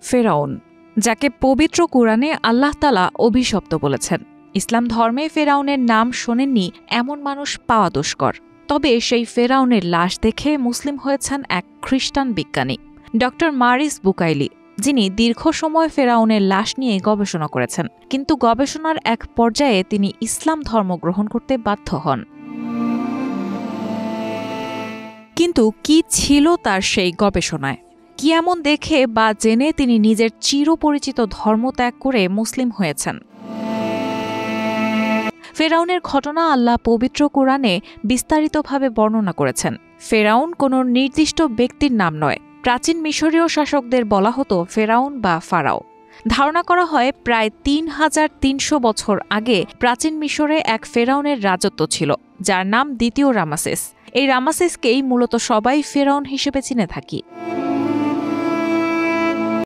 ফেরাউন, যাকে পবিত্র কুরআনে আল্লাহ তাআলা অভিশপ্ত বলেছেন। ইসলাম ধর্মে ফেরাউনের নাম শোনেননি এমন মানুষ পাওয়া দুষ্কর। তবে সেই ফেরাউনের লাশ দেখে মুসলিম হয়েছেন এক খ্রিস্টান বিজ্ঞানী, ড মারিস বুকাইলি, যিনি দীর্ঘ সময় ফেরাউনের লাশ নিয়ে গবেষণা করেছেন। কিন্তু গবেষণার এক পর্যায়ে তিনি ইসলাম ধর্ম গ্রহণ করতে বাধ্য হন। কিন্তু কি ছিল তার সেই গবেষণায়? কি এমন দেখে বা জেনে তিনি নিজের চিরপরিচিত ধর্ম ত্যাগ করে মুসলিম হয়েছেন? ফেরাউনের ঘটনা আল্লাহ পবিত্র কুরআনে বিস্তারিতভাবে বর্ণনা করেছেন। ফেরাউন কোনো নির্দিষ্ট ব্যক্তির নাম নয়। প্রাচীন মিশরীয় শাসকদের বলা হতো ফেরাউন বা ফারাও। ধারণা করা হয় প্রায় ৩৩০০ বছর আগে প্রাচীন মিশরে এক ফেরাউনের রাজত্ব ছিল, যার নাম দ্বিতীয় রামাসেস। এই রামাসেসকেই মূলত সবাই ফেরাউন হিসেবে চিনে থাকি।